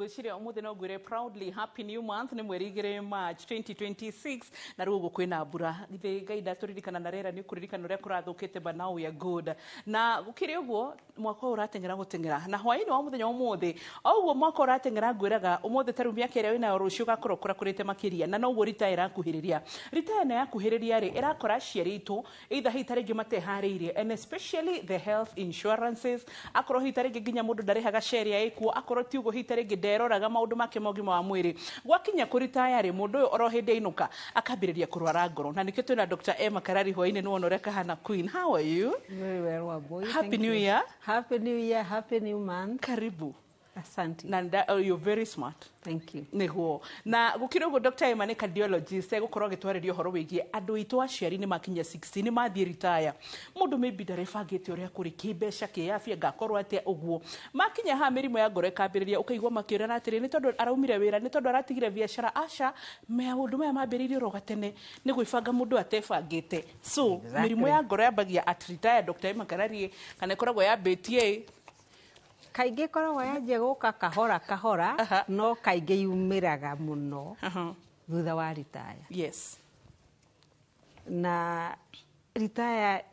ngwiciria umuthi no ngwire proudly happy new month ni mweri 2 March 2026 na rugo kwina mbura ithe Ngai ndaturirikana na rera ni kuririkana uria kurathukite but now we are good na gukiri uguo mwaka uratengera gutengera na hwaini wa muthenya umuthi oguo mwaka uratengera ngwiraga umuthi taru miaka iria wina rucio gakorokora kurite makiria na noguo retire akuhiriria na yakuhiriria ri irakora ciaritu either hitaringi matehariirie and especially the health insurances akoro hitaringi ginya mundu ndarihaga share ya ikuo akoro ti ugo hitaringi nderoraga maundu make mogima wa mwiri gwakinya kuritaya ri mundu uyu oro hindi inuka akambiriria kurwara ngoro na nikio twina Dr. Emma Karari hwaini ni wona uria kahana queen. How are you? Very well, Wambui. Happy New Year. Happy New Year, happy new month. Karibu. Asante. Nanda, you're very smart. Thank you. Niguo. Na gukira ugo Dr. Emma ni cardiologist egukorwo gitwaririo horo wigie andu itu aciari ni makinya 16 ni mathie retire. Mundu maybe ndarefangite uria kuri kibeca kiafia gakorwo atia uguo. Makinya ha mirimo ya ngoro ikambiriria ukaigwa makirana atiri ni tondu araumire wira ni tondu aratigire biashara asha maundu maya mambiririo rogatene ni gwibanga mundu atefangite. So mirimo ya ngoro yambagia at retire Dr. Emma Karari kana ikoragwo yambitie kaingi koragwo yanjia guka kahora kahora no kaingi yumiraga muno thutha wa retire. Yes. Na retire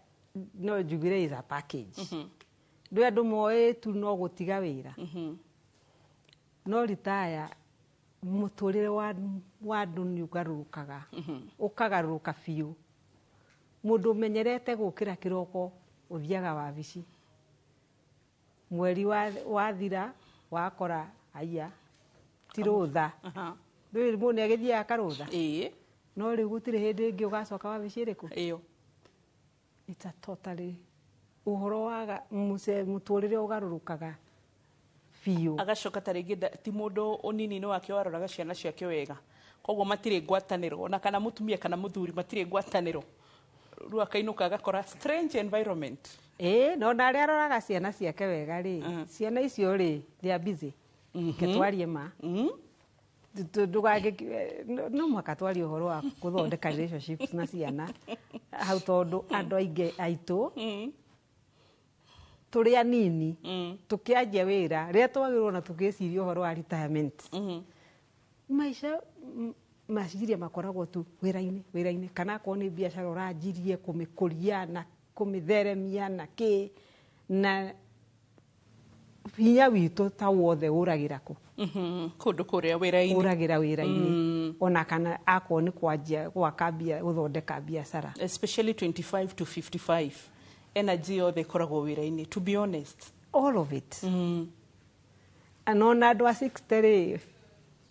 no njugire is a package. Ndu andu moe tu no gutiga wira. No retire muturire wa andu ni ugarurukaga ukagaruruka fiu. Mundu menyerete gukira kiroko uthiaga wabici. Mweri wathira wakora aya tirutha ndu mune agithia akarutha no ri gutire hindi ingi ugacoka wabiciriku iyo it's a totally uhoro waga muturire ugarurukaga fiu agacoka taringi ti mundu unini no wake waroraga ciana ciake wega koguo matire ngwataniro na kana mutumia kana muthuri matire ngwataniro ru akainuka agakora strange environment. No na ria roraga ciana ciake wega ri ciana icio ri they are busy ketwarie ma no makatwarie uhoro wa kuthondeka relationships na ciana hau tondu andu aingi aitu turi anini tukianjia wira ria twagirwo na tukiciria uhoro wa retirement maisha maciria makoragwo tu wira-ini kana ko ni biashara uranjirie kumikuria na kumitheremia na ki na hinya witu ta wothe uragira ku kundu kuria wira-ini uragira wira-ini ona kana ako ni kwanjia gwakambia guthondeka biashara especially 25 to 55 energy o the koragwo wira-ini to be honest all of it anona andu a 60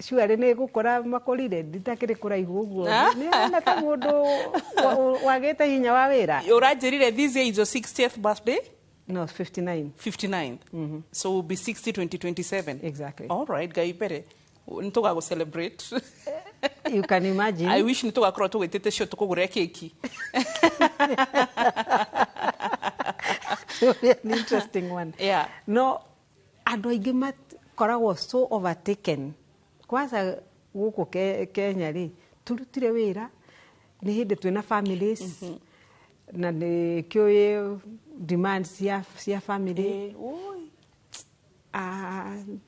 sure ni gukora makorire nditakire kuraihu uguo ni ana ta mundu wagete hinya wa wira uranjirire this year is your 60th birthday. No, 59. So we'll be 60 2027. Exactly. All right, Gai Pere. Nitoga go celebrate. You can imagine. I wish nitoga kro to wetete show tukugure keki. So an interesting one. Yeah. No, andu aingi makoragwo so overtaken. Kwanza guku Kenya ri turutire wira ni hindi twina families na ni kyo demands cia family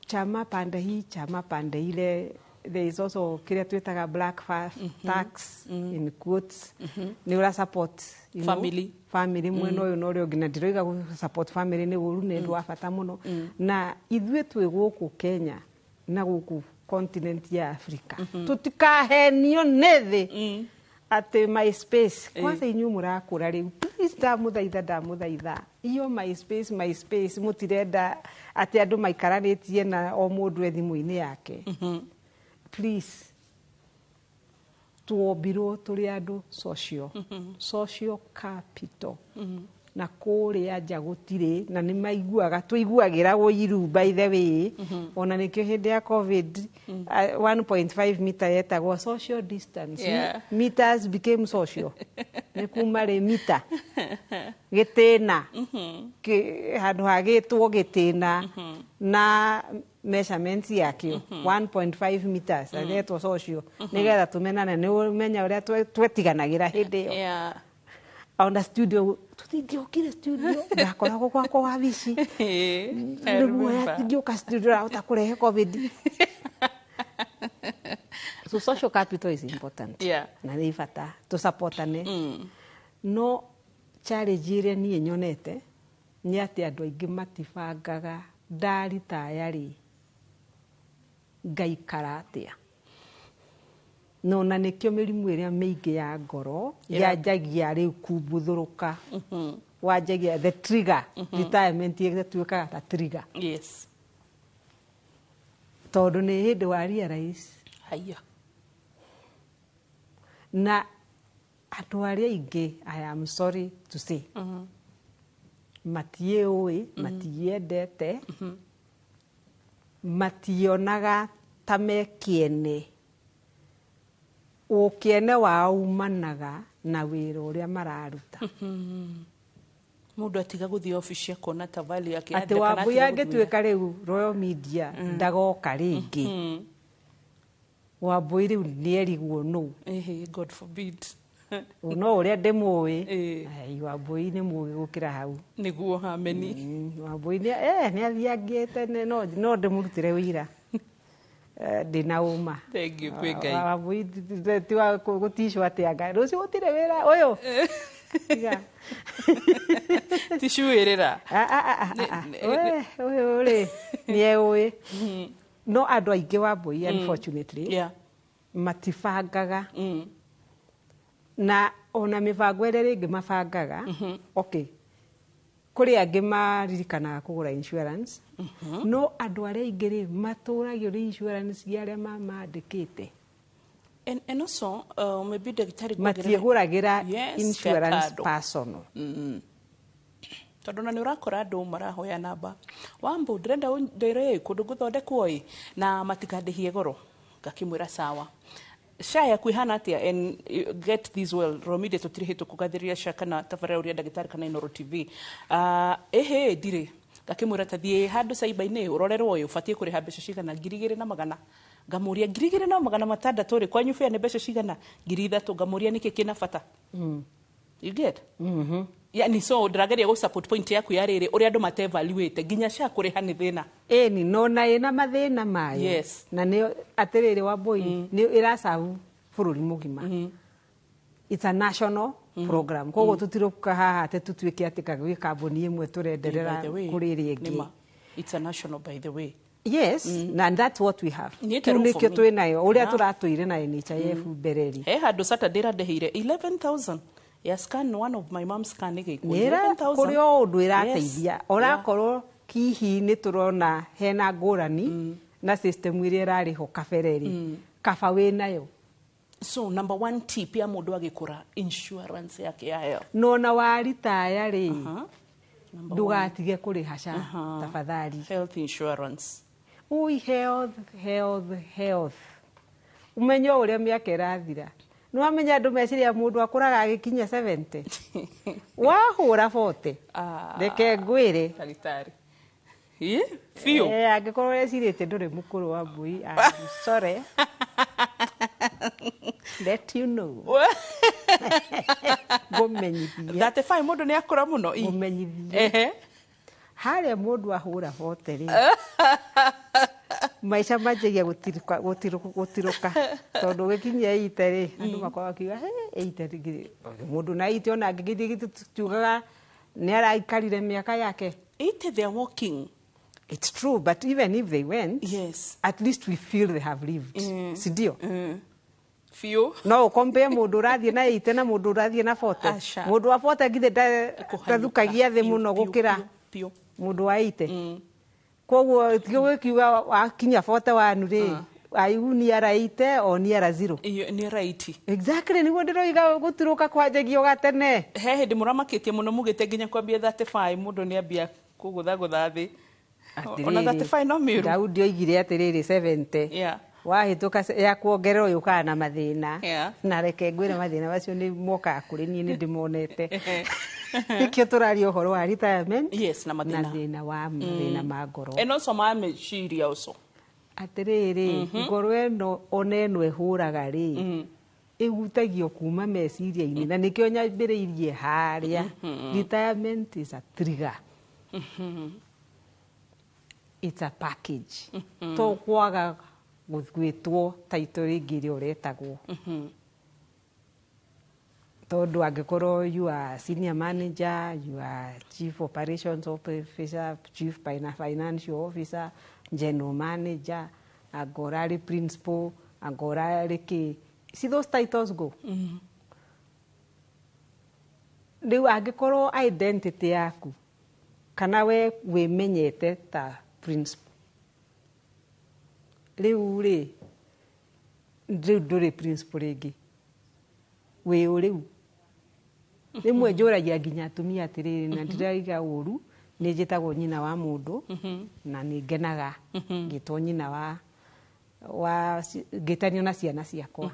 chama pande hii chama pande ile. There is also kiria twitaga black tax in quotes ni ura support family mweno uyu no rio ngina ndiroiga gu support family ni uru ni ndu wa bata muno na ithwe twi guku Kenya na guku continent ya Africa tutikahenio nethi ate MySpace kwanza inyu murakura riu please ndamuthaitha iyo MySpace mutirenda ate andu maikaranitie na o mundu ethimu-ini yake please tuobirwo turi andu social capital na kuria nja gutire na ni maiguaga tuiguagira guiru by the way ona nikio hindi ya covid 1.5 meter yetagwo social distance meters became social ni kumare mita gitina handu hagitwo gitina na measurements yakio 1.5 meters agetwo social nigetha tumenane ni umenya uria twetiganagira hindi yo ona studio tutingiokire studio ndakoragwo gwakwa wabici nĩguo studio rahota kũrehe covid. So social capital is important. Yeah. Na nĩ bata tũsupportane. No challenge ĩrĩa niĩ nyonete nĩ atĩ andũ aingĩ matibangaga ndaritaya rĩ ngaikara atĩa. No na nĩkĩo mĩrimũ ĩrĩa mĩingĩ ya ngoro yanjagia rĩu kumbũthũrũka. Wanjagia the trigger. Retirement ĩgatuĩkaga ta trigger. Yes. Tondũ nĩ hĩndĩ wa realize haya na andũ arĩa aingĩ, I am sorry to say, matiũĩ, matiendete, mationaga ta mekĩene. Ũkĩene wao umanaga na wĩra ũrĩa mararuta. Mũndũ atiga gũthiĩ ofici akona ta value yake atĩ Wambui angĩtuĩka rĩu Royal Media ndagoka rĩngĩ. Wambui rĩu nĩerigwo nũ? God forbid. No ũrĩa ndĩmũĩ, Wambui nĩ mũĩ gũkĩra hau. Nĩguo hameni. Wambui nĩathiangĩte no ndĩmũrutĩre wĩra. Ndĩna ũma. Thank you kwĩ Ngai. Wambui ti wa gũticwo atĩanga rũciũ gũtirĩ wĩra ũyũ. Tishuĩrĩra. Ũyũ rĩ nĩeũĩ. No andũ aingĩ Wambui unfortunately matibangaga. Na ona mĩbango ĩrĩa rĩngĩ mabangaga, okay, kũrĩ angĩ maririkanaga kũgũra insurance, no andũ arĩa aingĩ rĩ matũragio nĩ insurance ya arĩa mamandĩkĩte. And also, maybe daktari matiegũragĩra insurance personal. Tondũ na nĩ ũrakora andũ marahoya namba. Wambu ndĩrenda ndĩre kũndũ gũthondekwo ĩ na matikandĩhie goro. Ngakĩmwĩra sawa. SHA yaku ihana atĩa, and get this well, Royal Media tũtirĩ hĩtũ kũgathĩrĩria SHA kana tabarĩra ũrĩa ndagĩtarĩ kana Inooro TV. Ndirĩ. Ngakĩmwĩra ta thiĩ handũ cyber-inĩ ũrorerwo ũyũ ũbatiĩ kũrĩha mbeca cigana 2,100. Ngamũria 2,600 rĩ kwanyu fare nĩ mbeca cigana 3,000. Ngamũria nĩkĩ kĩna bata. You get? Yani so ndĩrageria gũ support point yaku ya rĩrĩ ũrĩa andũ matevaluate nginya SHA kũrĩha nĩ thĩna. Ĩni no na ĩna mathĩna mayo. Yes. Na nĩ atĩrĩrĩ Wambui nĩ ĩracabu bũrũri mũgima. It's a national program. Koguo tũtirũka haha atĩ tũtuĩke atĩ gwĩ kambuni ĩmwe tũrenderera kũrĩ ĩrĩa ĩngĩ. It's a national by the way. Yes, and that's what we have. Nĩkĩo twĩnayo ũrĩa tũratũire na NHIF mbere ri. He handũ Saturday radehire 11,000. Ya scan one of my mom's scan ĩgĩkwo 11,000. Kũrĩ o ũndũ ĩrateithia. Orakorwo hihi nĩ tũrona hena ngũrani na system ĩrĩa ĩrarĩho kabereri. Kaba wĩnayo. So number one tip ya mũndũ agĩkũra insurance yake ya health. No na waritaya rĩ ndũgatige kũrĩha SHA tafadhali. Health insurance. Ui health. Umenyo ũrĩa mĩaka ĩrathira. Nĩwamenya andũ meciria mũndũ akũraga agĩkinya 70. Wahũra 40. Reke ngwĩre. Ndagĩtarĩ. Fio. Angĩkorwo recirĩte ndũrĩ mũkũrũ Wambui, I'm sorry. Let you know. Ngũmenyithia. 35 mũndũ nĩ akũra mũno. Ngũmenyithia. Harĩa mũndũ ahũra 40 rĩ. Maica manjagia gũtirũka tondũ gĩkinyia 80 rĩ andũ makoragwo akiuga 80 mũndũ na 80 ona angĩgĩthiĩ tugaga nĩ araikarire mĩaka yake. 80 they are walking. It's true, but even if they went, yes, at least we feel they have lived. Sidio? Fio. No compare mũndũ ũrathiĩ na 80 na mũndũ ũrathiĩ na 40. Mũndũ wa 40 ngithe ndathukagia thĩ mũno gũkĩra mũndũ wa 80. Koguo tigikiuga wakinya 41 rĩ ayu ni ara 80 o ni ara 0. Iyo ni ara 80. Exactly niguo ndiroiga gutiruka kwanjagio gatene. He hindi muramakitie muno mugite nginya kwambia 35 mundu ni ambia kugutha thi. Ona 35 no miru. Daudi oigire atiriri 70. Yeah. Wahituka ya kuongerera yuka na mathina. Na reke ngwire mathina bacio ni moka kuri ni ndimonete. Nikio turario horo wa retirement. Yes, na mathina. Na thina wa mathina ma ngoro. And also ma meciria also. Atiriri ngoro eno oneno ehuraga ri. ĩhutagio kuma meciria-inĩ na nĩkĩo nyambĩrĩirie harĩa. Retirement is a trigger. It's a package. To kwaga gwĩtwo title rĩngĩ ĩrĩa ũretagwo. Tondu angĩkorwo you are senior manager, you are chief operations officer, chief financial officer, general manager, agora principal, agora kĩ. See those titles go. Rĩu angĩkorwo identity yaku kana we wĩmenyete ta principal. Rĩu ndũrĩ principal rĩngĩ. Wĩ ũrĩu. Rĩmwe njũragia nginya atumia atĩrĩrĩ na ndiraiga ũru nĩ njĩtagwo nyina wa mũndũ na nĩ ngenaga ngĩtwo nyina wa ngĩtanio na ciana ciakwa.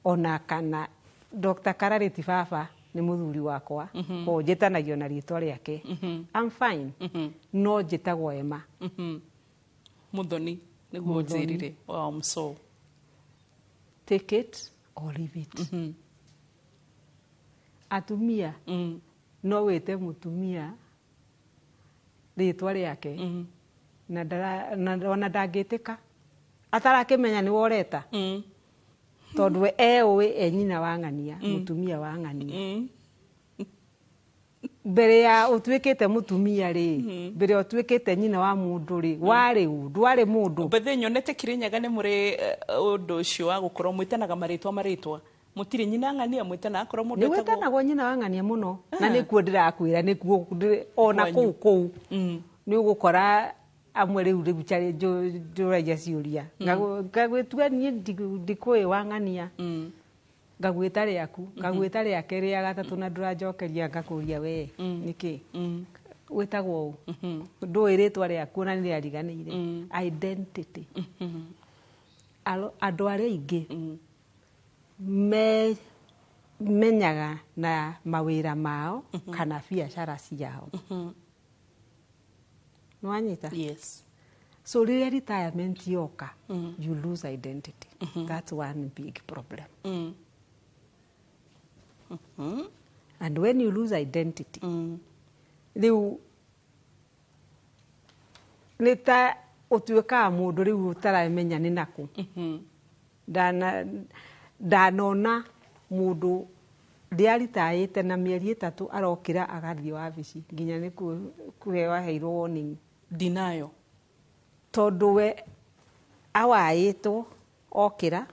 Ona kana Dr. Kararĩti baba nĩ mũthuri wakwa ko njĩtanagio na rĩtwa rĩake. I'm fine. No njĩtagwo Emma. Muthoni nĩguo njĩrire wa Mso. Take it or leave it. Atumia no wĩte mũtumia rĩtwa rĩake na ona ndangĩtĩka atarakĩmenya nĩ woreta tondũ we eũĩ nyina wa ng'ania mũtumia wa ng'ania. Mbere ya ũtuĩkĩte mũtumia rĩ, mbere ũtuĩkĩte nyina wa mũndũ rĩ, warĩ ndwarĩ mũndũ. Bethe nyonete Kirinyaga nĩ mũrĩ ũndũ ũcio wa gũkorwo mwĩtanaga marĩtwa. Mũtirĩ nyina ng'ania mwĩtana akorwo mũndũ etagwo. Nĩ wĩtanagwo nyina wa ng'ania mũno na nĩkuo ndĩrakwĩra nĩkuo ona kũu nĩ ũgũkora amwe rĩu carĩ njũragia ciũria. Ngagwĩtua niĩ ndikũĩ wa ng'ania. Ngagwĩta rĩaku, ngagwĩta rĩake rĩa gatatũ na ndũranjokeria ngakũria we nĩkĩ. Wĩtagwo ũũ. Ndũĩ rĩtwa rĩaku na nĩrĩariganĩire. Identity. Andũ arĩa aingĩ menyaga na mawĩra mao kana biacara ciao. Nwanyita? Yes. So rĩrĩa retirement yoka, you lose identity. That's one big problem. And when you lose identity, rĩu nĩ ta ũtuĩkaga mũndũ rĩu ũtaramenya nĩ nakũ. Ndanona mũndũ rĩaritaĩte na mĩeri 3 arokĩra agathiĩ wabici nginya nĩ kũheo aheirwo warning. Denial. Tondũ we awaĩtwo okĩra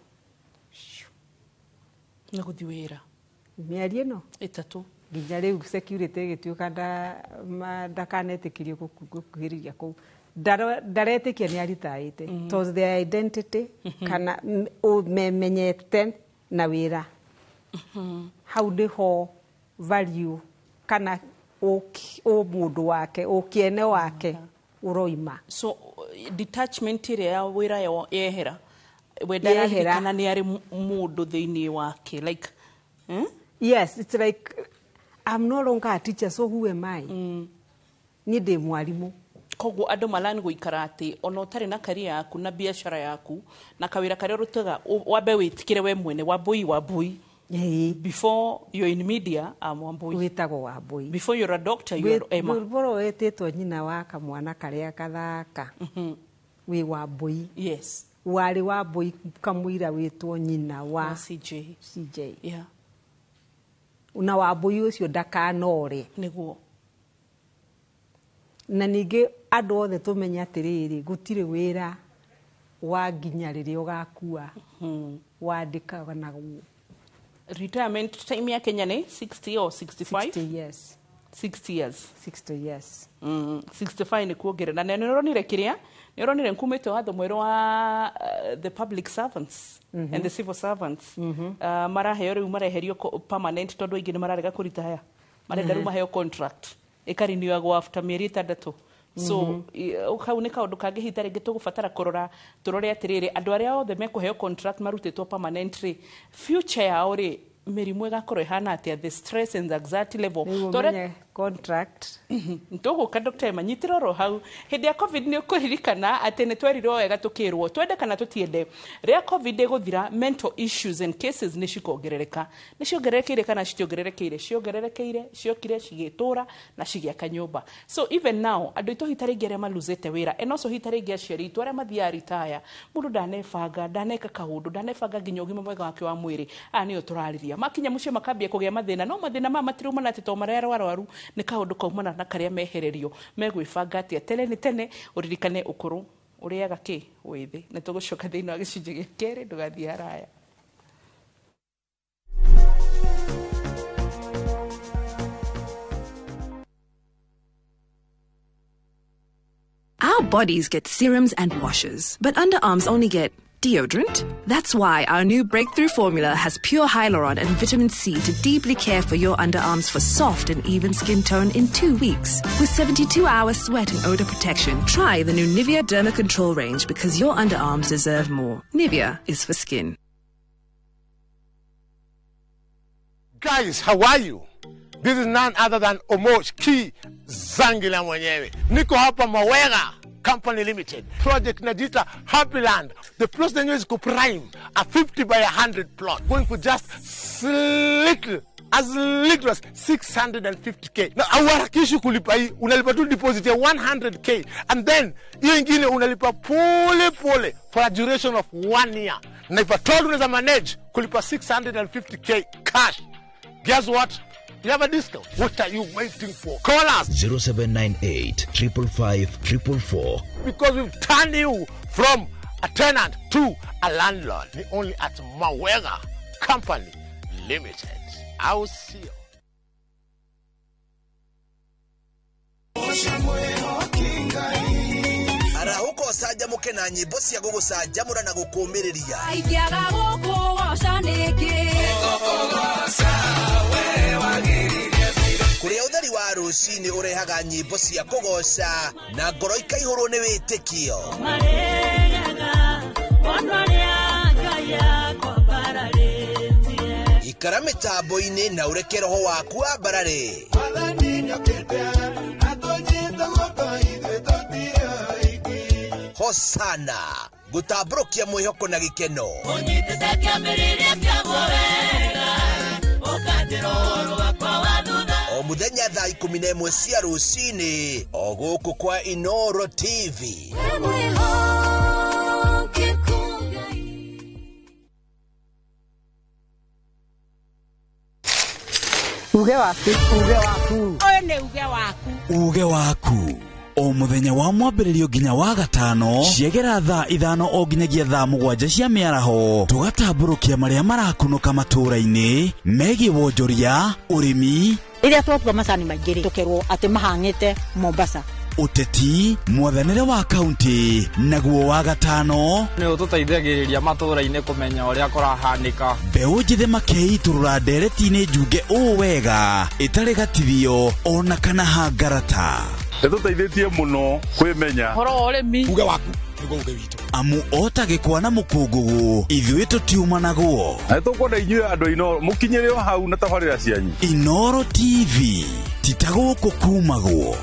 na gũthiĩ wĩra mĩeri ĩno 3 nginya rĩu security ĩgĩtuĩka ndakanetĩkirio gũkuhĩrĩria kũu. Ndaretĩkia nĩ aritaĩte tondũ their identity kana ũmemenyete na wĩra. Hau ndĩho value kana mũndũ wake ũkĩene wake ũroima. So detachment ĩrĩa ya wĩra yehera wendararikana nĩ arĩ mũndũ thĩinĩ wake like yes, it's like I'm no longer a teacher, so who am I? Niĩ ndĩ mwarimũ. Koguo andũ malani gũikara atĩ ona ũtarĩ na career yaku na biacara yaku na kawĩra karĩa ũrutaga wambe wĩtikĩre we mwene Wambui. Before you're in media, I'm Wambui. Wĩtagwo Wambui. Before you're a doctor, you're Emma. Before wĩtĩtwo nyina wa kamwana karĩa gathaka. Wĩ Wambui. Yes. Warĩ Wambui kamũira wĩtwo nyina wa CJ. Yeah. Na Wambui ũcio ndakanore. Nĩguo. Na ningĩ andũ othe tũmenya atĩrĩrĩ gũtirĩ wĩra wa nginya rĩrĩa ũgakua wandĩkaga naguo. Retirement time ya Kenya ni 60 or 65? 60 years. 60 years. 60 years. 65 ni kuongerera na nĩronire kĩrĩa nĩronire nkumĩte watho mwerũ wa the public servants and the civil servants maraheo rĩu mareherio permanent tondũ aingĩ nĩ mararega kũrita haya marenda rĩu maheo contract ĩkariniagwo after mĩeri 6. So hau nĩ kaũndũ kangĩ hita rĩngĩ tũgũbatara kũrora tũrore atĩrĩrĩ andũ arĩa othe mekũheo contract marutĩtwo permanently future yao rĩ mĩrimũ ĩgakorwo ĩhana atĩa the stress and anxiety level contract. Ntuguka Dr. Manyitiro ro hau hindi ya covid ni ukuririkana ati ni twerirwo wega tukirwo twende kana tutiende ria covid iguthira mental issues and cases ni cikongerereka ni ciongererekeire kana ciongererekeire ciokire cigitura na cigiaka nyumba. So even now andu itu hitari ngere maluzete wira and also hitari ngere ciari tware mathia retire mundu ndanefanga ndaneka kaundu ndanefanga nginya ugima mwega wake wa mwiri ani turariria makinya mucio makambia kugia mathina no mathina ma matirumana ati to marero arwaru ni kaundu kaumana na karia mehererio megwibanga atia tene uririkane ukuru uriaga ki withi ni tugucoka thiini wa gicunji gia keri ndugathie haraya. Our bodies get serums and washes, but underarms only get deodorant. That's why our new breakthrough formula has pure hyaluron and vitamin C to deeply care for your underarms for soft and even skin tone in 2 weeks. With 72-hour sweat and odor protection, try the new Nivea Derma Control range because your underarms deserve more. Nivea is for skin. Guys, how are you? This is none other than Omoch Ki Zangila mwenyewe. Niko hapa Mawega Company Limited. Project Najita Happy Land. The plus the is prime a 50 by 100 plot. Going for just as little as 650k. Now awarakishi kulipa hii unalipa tu deposit ya 100k and then hiyo ingine unalipa pole for a duration of 1 year. Na if at all unaweza manage kulipa 650k cash, guess what? You have a discount. What are you waiting for? Call us 0798 555 444. Because we've turned you from a tenant to a landlord. Only at Mawega Company Limited. I will see you. Arahuko saja muke na nyimbo cia gugucanjamura na gukumiriria aikiaga guku wocaniki kuria utheri wa rucini urehaga nyimbo cia kugoca na ngoro ikaihurwo ni witikio ikara mitambo-ini na ureke roho waku ambarare Hosana gutambũrũkia mwĩhoko na gĩkeno o muthenya thaa 11 cia rũcinĩ o gũkũ kwa Inoro TV. Uge waku oyo nĩ uge waku Uge waku o muthenya wa mwambĩrĩrio nginya wa gatano ciegera thaa 5 o nginyagia thaa 7 cia mĩaraho tugatambũrũkia marĩa marakunũka matũũra-inĩ megiĩ wonjoria ũrĩmi rĩrĩa twatua macani maingĩ tũkerwo atĩ mahang'ĩte Mombasa ũteti mwathanĩre wa kaunti naguo wa gatano nĩ ũtũteithagĩrĩria matũũra-inĩ kũmenya ũrĩa kũrahanĩka mbeũ njĩthĩ makeitũrũra ndereti-inĩ njunge ũũ wega ĩtarĩ gatithio ona kana hangarata Nĩtũteithĩtie mũno kwĩmenya horo ũrĩmi Uge waku nĩguo uge witũ. amu otagĩkwa na mũkũngũgũ ithuĩ tũtiumanagwo. Nĩtũkwenda inyuĩ andũ Inoro mũkinyĩre o hau na tabarĩra cianyu. Inoro TV titagũkũ kumagwo.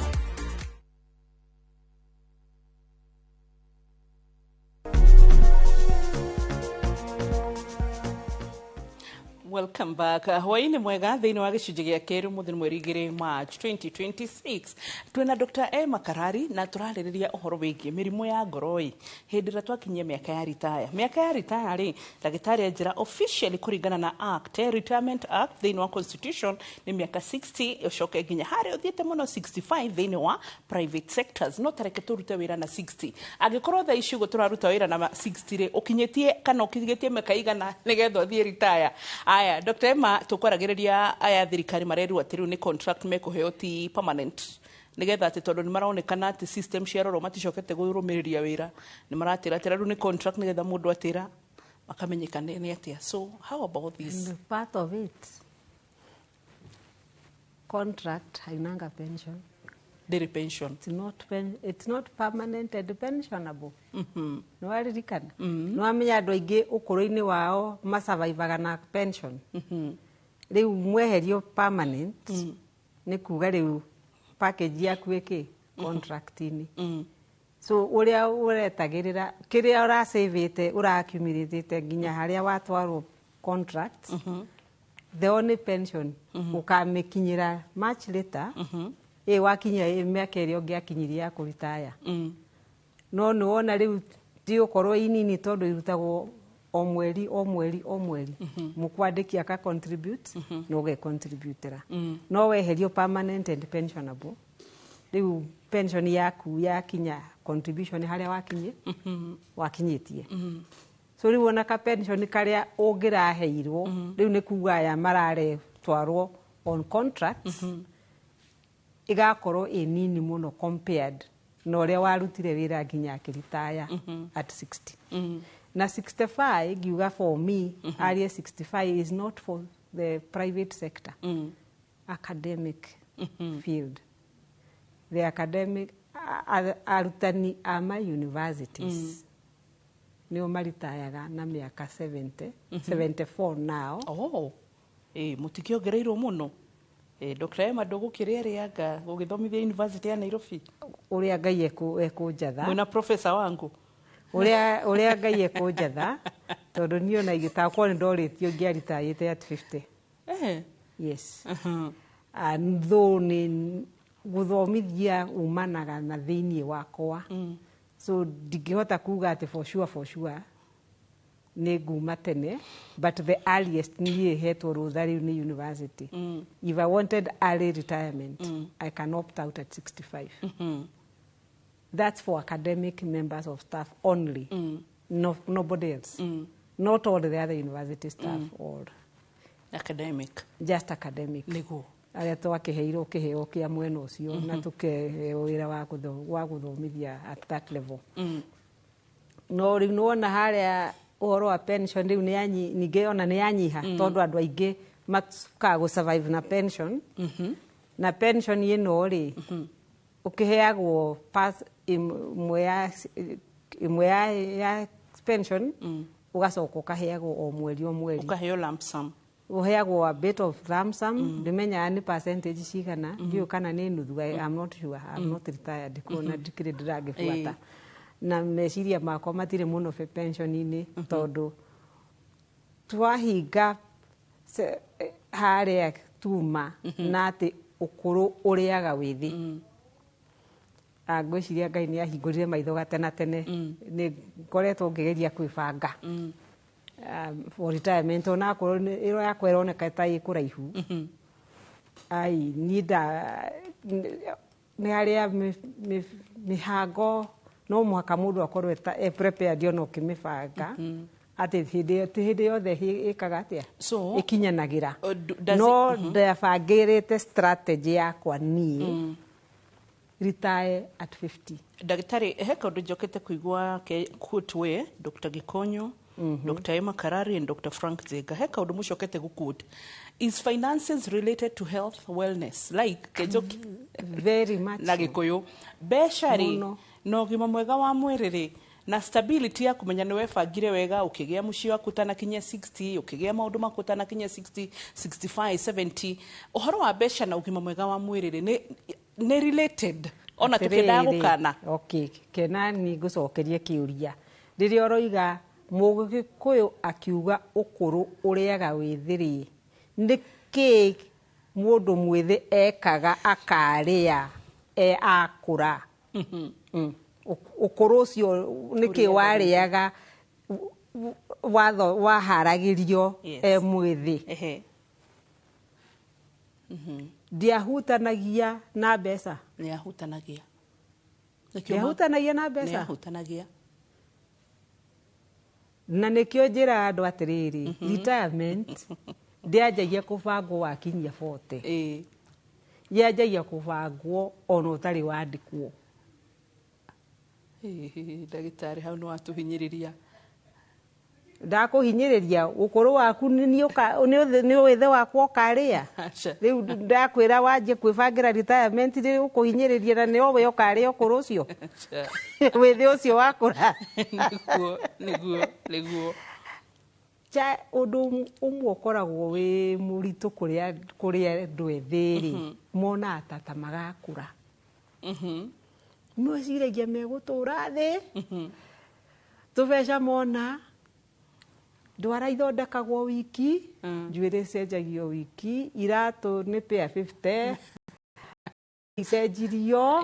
Welcome back. Hwaini mwega thiini wa gicunji gia keru muthini mweri 2 March 2026. Twina Dr. Emma Karari na turaririria uhoro wigie mirimo ya ngoroi. Hindira twakinyia miaka ya retire. Miaka ya retire ri dagitari ajira officially kuringana na Act, Retirement Act thiini wa Constitution ni miaka 60 ucoke nginya hari uthiete muno 65 thiini wa private sectors. No tareke turute wira na 60. Agikorwo tha ici go turaruta wira na 60 ri ukinyetie kana ukigetie miaka igana nigetho uthie retire. Aya, Dr. Emma tukwaragereria aya thirikari mareru ati riu ni contract mekuheo ti permanent nigetha ati tondu ni maronekana ati system cia roro maticokete gurumiriria wira ni maratira ati riu ni contract nigetha mundu atira makamenyekane ni atia. So how about this? Part of it. Contract hainanga pension. Daily pension. It's not permanent and pensionable. No waririkana. No amenya andu aingi ukuru-ini wao masurvivaga na pension. Riu mweherio permanent ni kuga riu package yaku ĩkĩ contract-inĩ so uria uretagirira kiria urasavite uraccumulate nginya haria watwarwo contracts the only pension ukamekinyira much later wakinya miaka iria ungiakinyiria ya kuritaya no ni wona riu ti ukorwo inini tondu irutagwo o mweri mukwandikia ka contribute no ge contributera no weherio permanent and pensionable riu pension yaku yakinya contribution haria wakinyitie so riu ona ka pension karia ungiraheirwo riu ni kuga aya marare twarwo on contracts igakorwo nini muno compared na uria warutire wira nginya akiritaya at 60 na 65 giuga for me area 65 is not for the private sector academic field the academic arutani ama universities nio maritayaga na miaka 74 now mutikiongereirwo muno Dr. Emma Dogo kirianga gugithomithia University ya Nairobi uria Ngai ekunjatha mwina professor wangu uria Ngai ekunjatha tondu niyo na igitakwo ni ndoritio ngiaritayite at 50 yes and though ni guthomithia umanaga na thiini wakwa so ndingihota kuga ati for sure ni nguma tene but the earliest ni hetwo rutha riu ni university if I wanted early retirement I can opt out at 65 that's for academic members of staff only nobody else not all the other university staff or academic just academic lego aria twakiheirwo kiheo kia mwena ucio na tukeheo wira wa guthomithia at that level no riu nona haria uhoro wa pension riu ningeona ni yanyiha tondu andu aingi matukaga gu survive na pension na pension ino ri ukiheagwo pass imwe ya pension ugacoka ukaheagwo o mweri ukaheo lump sum uheagwo a bit of lump sum ndimenya ni percentage cigana ndio kana ni nuthu I'm not sure I'm not retired kuna ndikire ndiragifuata na meciria makwa matire muno fe pension-ini tondu twahinga haria tuma na ati ukuru uriaga withi ngwiciria Ngai ni ahingurire maitho gatena tene ni ngoretwo ngigeria kwibanga for retirement ona korwo iro yakwa ironeka ta ikuraihu ai nida ni aria mihango no mwaka mundu akorwo prepared ono kimibanga ati hindi yothe ikaga atia so ikinyanagira no ndabangirite strategy yakwa ni retire at 50 Dagitari heka undu njokete kuigua quote we Dr. Gikonyo Dr. Emma Karari and Dr. Frank Zega heka undu mushokete guquote is finances related to health wellness like kejoki very much na Gikuyu beshari no gima mwega wa mwiriri na stability ya kumenya ni webangire wega ukigia muci waku tanakinya 60 ukigia maundu maku tanakinya 60 65 70 uhoro wa besha na ugima mwega wa mwiriri ni related ona tukenda gukana okay kena ni gucokerie kiuria riria oroiga Mugikuyu akiuga ukuru uriaga withiri niki mundu mwithi ekaga akaria akura ukuru ucio niki wariaga waharagirio mwithi ndiahutanagia na mbeca niahutanagia na mbeca niahutanagia na nikio njira andu atiriri retirement ndianjagia kubangwo wakinyia 40 yanjagia kubangwo ona utari wandikwo Dagitari hau no atuhinyiriria ndakuhinyiriria ukuru waku ni withe wakwa ukaria riu ndakwira wanjie kwibangira retirement ri ukuhinyiriria na niyo we ukaria ukuru ucio withe ucio wakura niguo cha undu umwe ukoragwo wi muritu kuria andu ethiri mona atata magakura mweciragia megutura thi tubeca mona ndwara ithondekagwo wiki njuĩrĩ cenjagio wiki iratu nĩ pair 50 icenjirio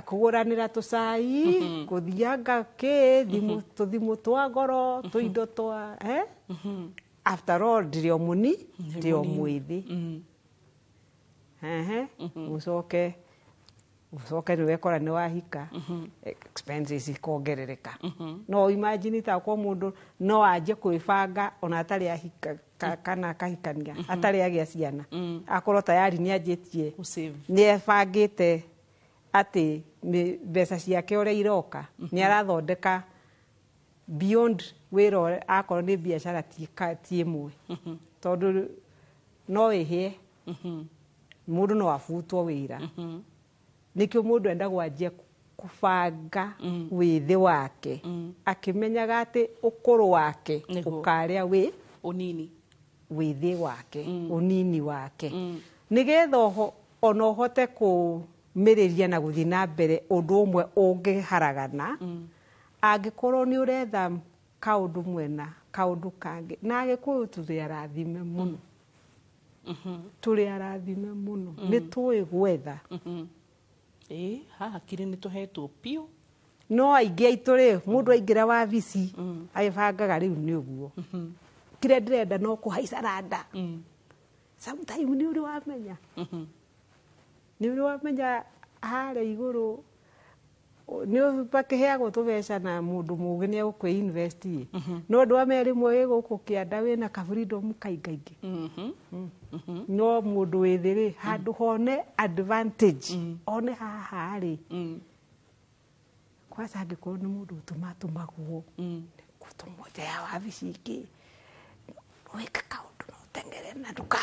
kũgũranĩra tũcai kũthianga tũthimũ twa ngoro tũindo twa after all ndĩrĩ o mũni ndĩ o mwĩthĩ ucoke niwekora ni wahika expenses ikongerereka no imagine ta kwa mundu no aje kwibanga ona atari ahika kana akahikania atari agia ciana akorwo tayari ni ajetie ni ebangite ati mbeca ciake ore iroka ni arathondeka beyond wira akorwo ni biashara ti imwe tondu no ihie mundu no afutwo wira nikio mundu endagwo anjie kubanga withi wake akimenyaga ati ukuru wake ukaria wi unini withi wake unini wake nigetha ono hote kumiriria na guthi na mbere undu umwe ungiharagana angikorwo ni uretha kaundu mwena kaundu kangi na agikuyu turi arathime muno turi arathime muno ni tui gwetha haha kiri ni tuhetwo pio no aingi aituri mundu aingira wabici aibangaga riu ni uguo kire ndirenda no kuhaica randa sometimes ni uri wamenya hare iguru ni bakiheagwo tubeca na mundu mugi ni egukwi invest no ndu ameri mwe guku kianda wina ka freedom kaingaingi no mundu withiri handu hone advantage one haha ri kwa sababu ko ni mundu tumatumagwo kutumoja ya wabici ingi weka kaundu no tengere na nduka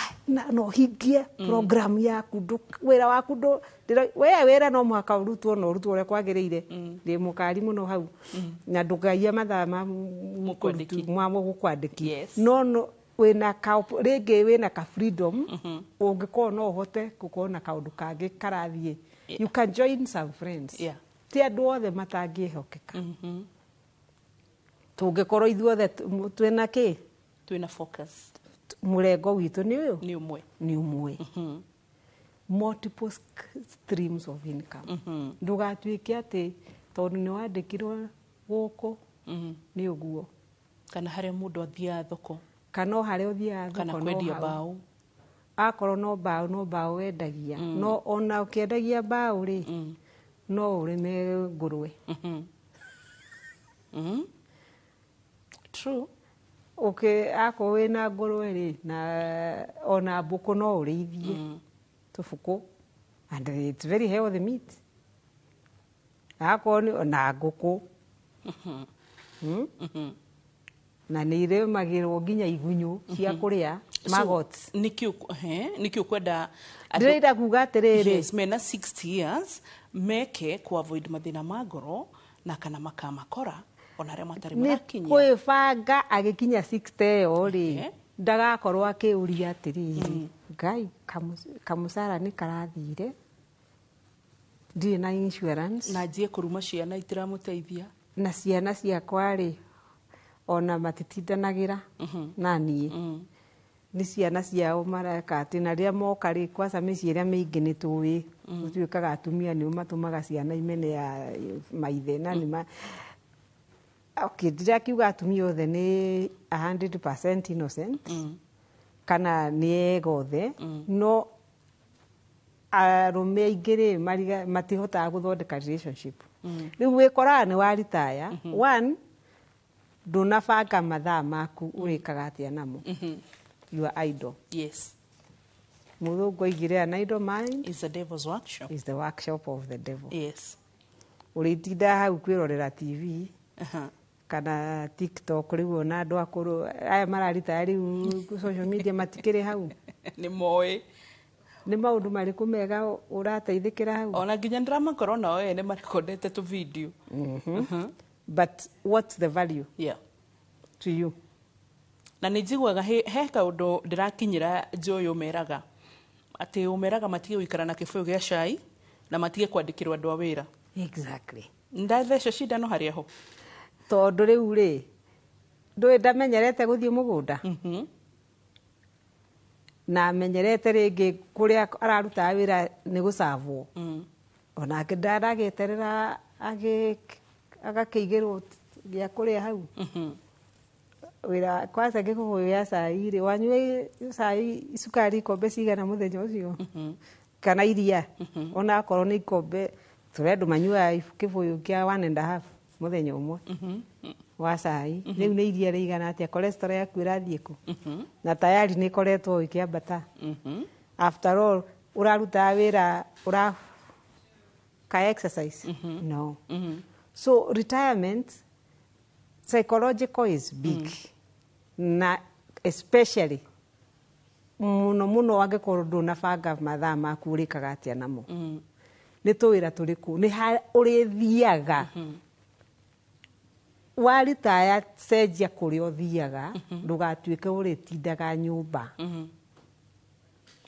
no hingie program yaku wira waku wira no mwaka urutwo no urutwo ure kwagiriire ndi mukari muno hau na ndugaia mathaa ma gukwandikia no wina ringi wina ka freedom ungikorwo no uhote gukorwo na kaundu kangi karathie you can join some friends ti andu othe matangihokeka tungikorwo ithuothe twina ki twina focus murengo witu ni uyu ni umwe multiple streams of income ndugatuike ati tondu ni wandikirwo guku ni uguo kana hare mundu athia thoko kana hare uthia thoko kana kwendia bao akorwo no bao wendagia no ona ukiendagia bao ri no urime ngurwe true ako wina ngurwe ri na ona mbuku no urithie tubuku and it's very healthy meat ako na nguku na ni iremagirwo nginya igunyu cia kuria maggots nikio kwenda ndirenda kuga atiriri mena 60 years meke ku avoid mathina ma ngoro na kana makamakora ona re matari marakinya kwibanga agikinya 60 yo ri ndagakorwo akiuria atiriri ngai kamusara ni karathire ndi na insurance na njie kuruma ciana itiramuteithia na ciana ciakwa ri ona matitindanagira na nie ni ciana ciao maraka ati na ria moka ri kwa samici iria mingi ni tuwi tuikaga atumia ni matumaga ciana imene ya maithe na ni okay ndirakiuga atumia othe ni 100% innocent kana ni egothe no arume aingĩ matihotaga guthondeka relationship riu wikora ni wa retire one ndunabanga mathaa maku urikaga atia namo you are idle muthungu aigire an idle mind is the devil's workshop is the workshop of the devil uritinda hau kwirorera TV kana TikTok riu ona andu akuru aya mararita riu social media matikire hau ni moe ni maundu mariku mega urateithikira hau ona nginya drama corona oe ne marekondete tu video but what's the value to you na nĩ njiguaga he kaũndũ ndĩrakinyĩra Joy ũmeraga atĩ ũmeraga matige gũikara na kĩbũyũ gĩa cai na matige kwandĩkĩrwo andũ a wĩra. Exactly. Ndatheca cindano harĩa ho tondũ rĩu rĩ ndũĩ ndamenyerete gũthiĩ mũgũnda na amenyerete rĩngĩ kũrĩa araruta wĩra nĩ gũcavwo onake ndaragĩeterera agakĩigĩrwo gĩa kũrĩa hau wĩra kwanza gĩkũyũ gĩa cai rĩ wanyua cai cukari ikombe cigana mũthenya ũcio kana iria ona akorwo nĩ ikombe tũrĩa andũ manyuaga kĩbũyũ kĩa 1.5 mũthenya ũmwe wa cai rĩu nĩ iria rĩigana atĩa cholesterol yaku ĩrathiĩ kũ na tayari nĩ ĩkoretwo ĩkĩambata after all ũraruta wĩra ka exercise no so retirement psychological is big na especially muno angĩkorwo ndũnabanga mathaa maku ũrĩkaga atĩa namo nĩ tũwĩra tũrĩkũ nĩ ũrĩthiaga waritaya cenjia kũrĩa ũthiaga ndũgatuĩke ũrĩtindaga nyũmba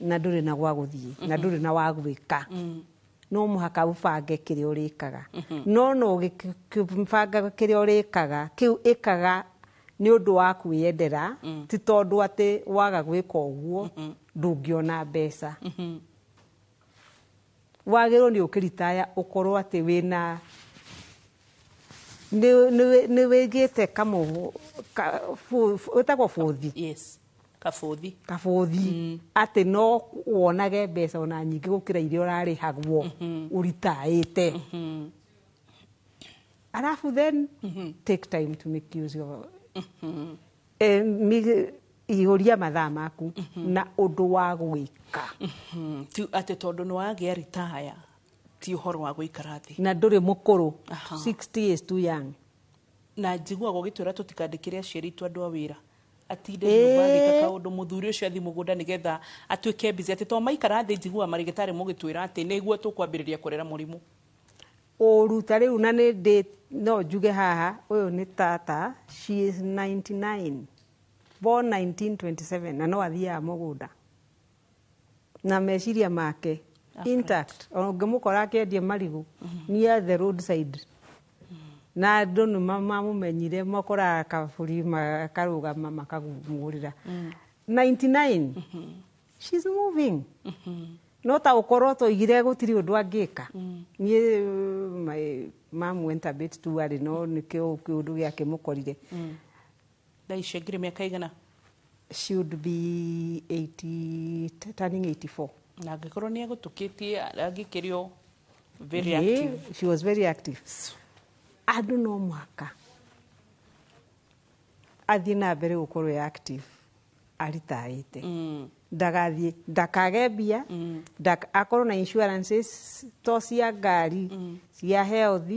na ndũrĩ na gwa gũthiĩ na ndũrĩ na wa gwĩka no mũhaka ũbange kĩrĩa ũrĩkaga no ũgĩbanga kĩrĩa ũrĩkaga kĩu ĩkaga nĩ ũndũ wa kwĩyendera ti tondũ atĩ waga gwĩka ũguo ndũngĩona mbeca wagĩrĩirwo nĩ ũkĩritaya ũkorwo atĩ wĩna nĩ wĩgĩte wĩtagwo bũthi kabũthi atĩ no wonage mbeca ona nyingĩ gũkĩra iria ũrarĩhagwo ũritayĩte arabu then take time to make use of ihũria mathaa maku na ũndũ wa gwĩka atĩ tondũ nĩ wagĩa retire ti ũhoro wa gũikara thĩ na ndũrĩ mũkũrũ 60 is too young na njiguaga ũgĩtwĩra tũtikandĩkĩre aciari aitũ andũ a wĩra atinde nyũmba agĩka kaũndũ mũthuri ũcio athiĩ mũgũnda nĩgetha atuĩke busy atĩ to maikara thĩ njiguaga marĩgĩtarĩ mũgĩtwĩra atĩ nĩguo tũkwambĩrĩria kũrera mũrimũ ũruta rĩu na nĩ no njuge haha ũyũ nĩ tata she is 99 born 1927 na no athiaga mũgũnda na meciria make intact ũngĩmũkora akĩendia marigũ near the roadside na andũ nĩ mamũmenyire makoraga kaburi makarũgama makagũmũrĩra 99 she's moving no ta ũkorwo tũigire gũtirĩ ũndũ angĩka niĩ my mom went a bit too early no nĩkĩo kĩũndũ gĩake mũkorire thaa icio ngiri mĩaka igana should be 80 turning 84 na angĩkorwo nĩ agũtũkĩtie angĩkĩrio very active she was very active andũ no mwaka athiĩ na mbere gũkorwo active aritayĩte ndagathiĩ ndakage mbia akorwo na insurances to cia ngari cia health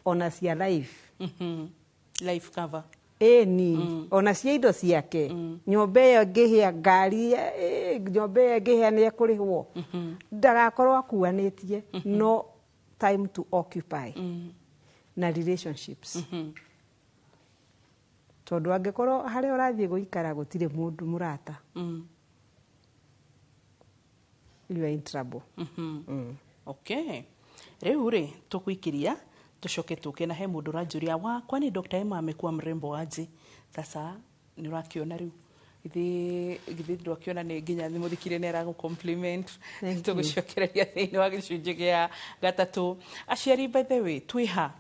ona cia life cover ni ona cia indo ciake nyũmba ĩyo ngĩhĩa ngari nyũmba ĩyo ngĩhĩa nĩ ekũrĩhwo ndagakorwo akuanĩtie no time to occupy na relationships tondũ angĩkorwo harĩa ũrathiĩ gũikara gũtirĩ mũndũ mũrata you are in trouble okay rĩu rĩ tũkũikĩria tucoke tuke na he mũndũ ũranjũria wakwa nĩ Dr. Emma amekuwa mrembo aje sasa nĩ ũrakiona rĩu githĩ ndwakiona nĩ nginya thimũthikire nĩ aragũ compliment tũgũcokereria thĩinĩ wa gĩcunjĩ gĩa gatatũ aciari by the way twĩha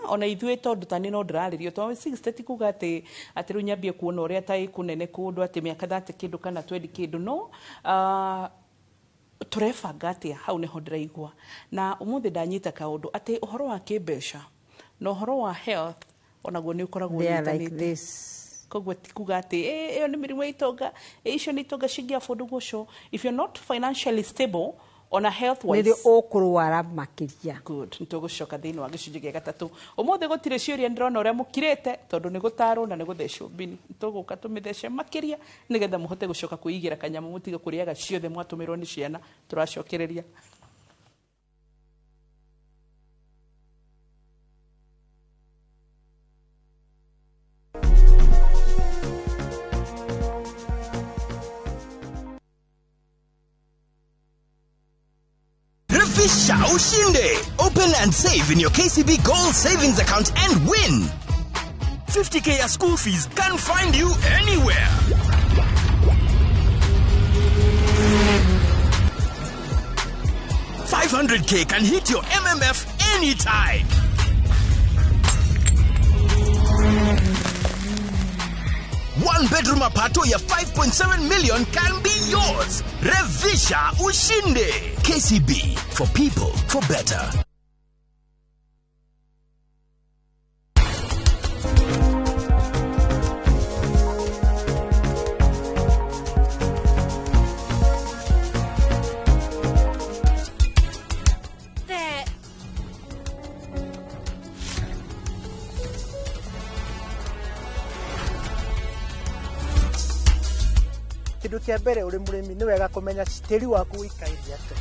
ona ithuĩ tondũ tani no ndĩrarĩrio to 60 ti kuga atĩ rĩu nyambie kuona ũrĩa ta ĩkũnene kũndũ atĩ mĩaka 30 kĩndũ kana 20 kĩndũ no tũrebanga atĩa hau nĩho ndĩraigua na ũmũthĩ ndanyita kaũndũ atĩ ũhoro wa kĩmbeca na ũhoro wa health onaguo nĩ ũkoragwo nyitanĩte koguo ti kuga atĩ ĩyo nĩ mĩrimũ itonga icio nĩ itonga cingi afford gũco if you're not financially stable on a health wise nĩ ũkũrwara makĩria good nĩtũgũcoka thĩinĩ wa gĩcunjĩ gĩa gatatũ ũmũthĩ gũtirĩ ciũria ndĩrona ũrĩa mũkirĩte tondũ nĩ gũtarwo na nĩ gũthecwo mbini nĩtũgũka tũmĩthece makĩria nĩgetha mũhote gũcoka kwĩigĩra kanyamũ mũtige kũrĩaga ciothe mwatũmĩrwo nĩ ciana tũracokereria Revisha ushinde. Open and save in your KCB Gold Savings account and win. 50K ya school fees can find you anywhere. $500K can hit your MMF anytime. One bedroom apato ya 5.7 million can be yours. Revisha ushinde. KCB, for people, for better. Kindu kia mbere uri murimi ni wega kumenya tiri waku wikaire ate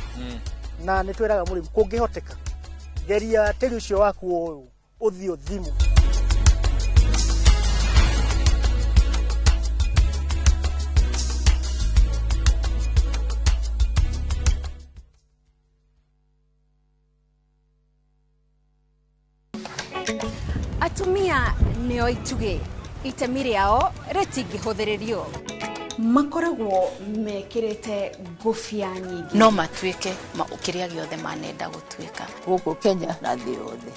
na ni twiraga murimi kungihoteka geria tiri ucio waku uthio thimu atumia nio ituge itemi riao ritingihuthirio makoragwo mekirite ngufia nyingi no matuike ukiria giothe manenda gutuika guku Kenya na thĩ yothe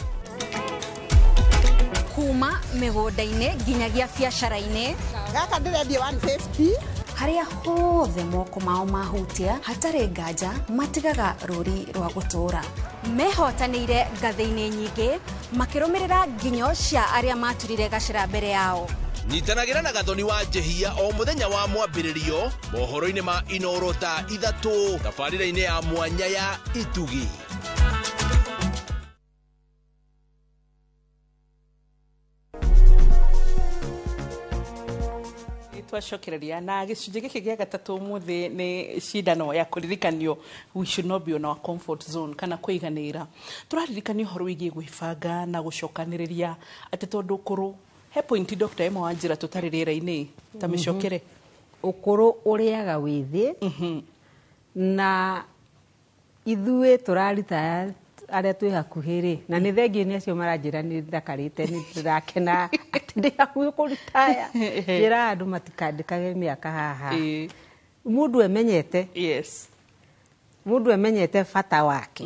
kuma migunda-ini nginyagia biacara-ini gaka ndirendia 150 haria hothe moko mao mahutia hatari nganja matigaga ruri rwa gutura mehotanĩire ngathĩ-inĩ nyingĩ makirumirira nginyo cia aria maturire gacira mbere yao Nyitanagira na Gathoni wa Njehia o muthenya wa mwambĩrĩrio mohoro-inĩ ma Inooro ta 3 tabarĩra-inĩ ya mwanya ya Itugi. Twacokereria na gicunjĩ gĩkĩ gĩa gatatũ mũthĩ nĩ cindano ya kũririkanio we should not be on our comfort zone kana kũiganĩra. Tũraririkanio ũhoro wĩgiĩ gwĩbanga na gũcokanĩrĩria atĩ tondũ ũkũrũ he pointi Dr. Emma Wanjira tutarĩ rĩera-inĩ ta mĩcokere ũkũrũ ũrĩaga wĩthĩ na ithuĩ tũrarita arĩa twĩ hakuhĩ rĩ na nĩ thengiĩ nĩ acio maranjĩra nĩ ndakarĩte nĩ ndĩrakena atĩ ndĩ hakuhĩ kũritaya njĩra andũ matikandĩkage mĩaka haha mũndũ emenyete mũndũ emenyete bata wake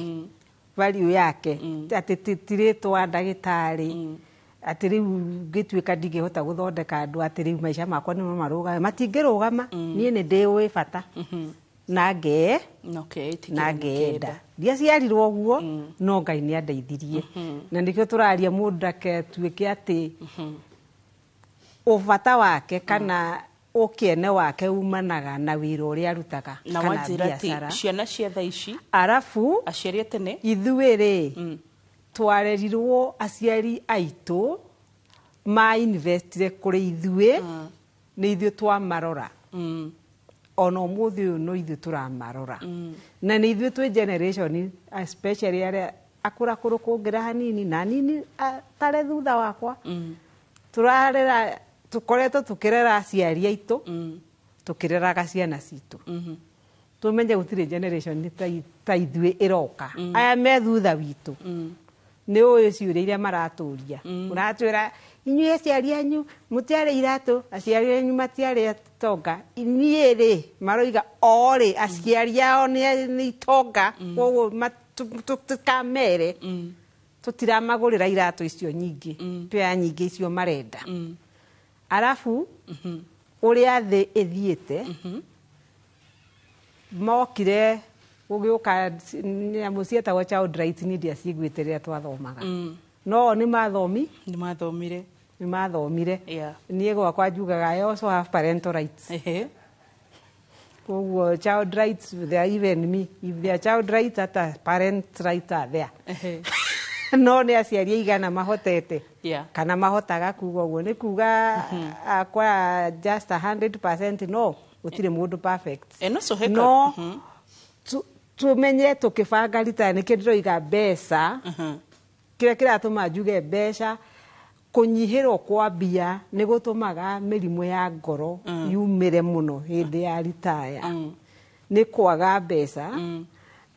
value yake atĩ tirĩtwa ndagĩtarĩ atĩ rĩu ngĩtuĩka ndingĩhota gũthondeka andũ atĩ rĩu maica makwa nĩmo marũgame matingĩrũgama niĩ nĩ ndĩũĩ bata na ngeenda ndiaciarirwo ũguo no Ngai nĩ andeithirie na nĩkĩo tũraria mũndũ ndakatuĩke atĩ ũbata wake kana ũkĩene wake umanaga na wĩra ũrĩa arutaga kana biacara ciana cia thaa ici arabu aciari tene ithuĩ rĩ twarerirwo aciari aitũ ma investire kũrĩ ithuĩ nĩ ithuĩ twamarora ona ũmũthĩ ũyũ no ithuĩ tũramarora na nĩ ithuĩ twĩ generation especially arĩa akũrakũrũ kũngĩra hanini na nini tare thutha wakwa tũrarera tũkoretwo tũkĩrera aciari aitũ tũkĩreraga ciana citũ tũmenye gũtirĩ generation ta ithuĩ ĩroka aya me thutha witũ nĩ ũĩ ciũria iria maratũria mũratwĩra inyuĩ aciari anyu mũtiarĩ iratũ aciari anyu matiarĩ itonga niĩ rĩ maroiga orĩ aciari ao nĩ itonga koguo tũtikamere tũtiramagũrĩra iratũ icio nyingĩ pea nyingĩ icio marenda arabu ũrĩa thĩ ĩthiĩte mokire gũgĩũka nyamũ cietagwo child rights nĩ ndiaciguĩte rĩrĩa twathomaga no nĩ mathomire niĩ gwakwa njugaga I also have parental rights koguo child rights they are even me if their child rights hata parent rights are there no nĩ aciari aigana mahotete kana mahotaga kuga ũguo nĩ kuga kwa just 100% no gũtirĩ mũndũ perfect no tumenye tukibanga rita nĩ kĩndĩroiga mbeca kĩrĩa kĩratũma njuge mbeca kũnyihĩrwo kwa mbia nĩ gũtũmaga mĩrimũ ya ngoro yumĩre mũno hĩndĩ ya ritaya nĩ kwaga mbeca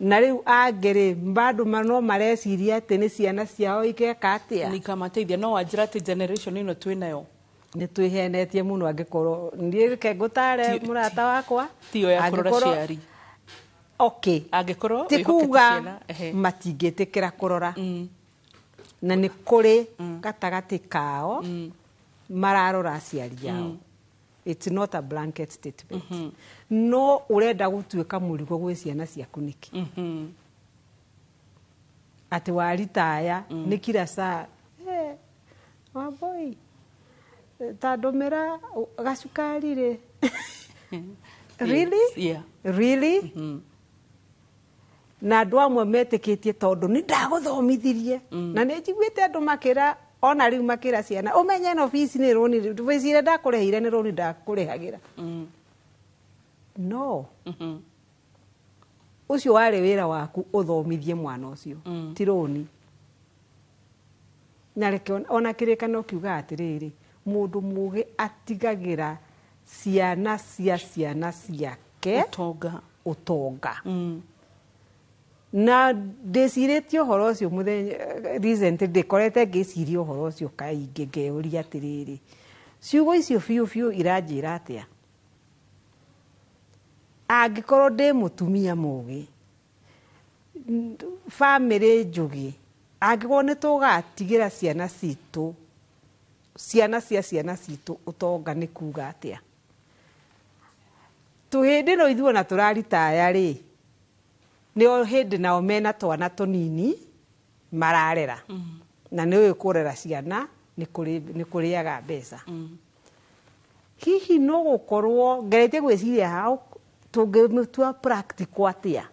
na riu angere bado mano mareciria ati ni ciana ciao ikeka atia ni kamateithia no wanjira ati generation ino twinayo ni twihenetie muno angikorwo ndie kengutare murata wakwa tio ya kurora ciari okay angikorwo tikuga matingitikira kurora na ni kuri gatagati kao mararora aciari yao. It's not a blanket statement. No urenda gutuika murigo gwe ciana ciaku niki ati waritaya ni kila saa waboi tadomera gacukari ri really yeah really na andu amwe metikitie tondu ni ndaguthomithirie na ni njiguite andu makira ona riu makira ciana umenye no fees ni roni twicire ndakureheire ni roni ndakurehagira no ucio wari wira waku uthomithie mwana ucio ti roni na reke ona kirikano kiuga atiriri mundu mugi atigagira ciana ciake utonga na ndeciretio horo ucio muthenya recent ndikorete ngiciria horo ucio kaingi ngeuria atiriri ciugo icio fiu iranjira atia angikorwo ndi mutumia mugi family njugi angikorwo ni tugatigira ciana citu ciana citu utonga ni kuga atia tuhindi no ithuo na turaritaya ri nio hindi nao mena twana tunini mararera na niwe kurera ciana ni kuriaga mbeca hihi no gukorwo ngeretie gwiciria hao tungimutua practical atia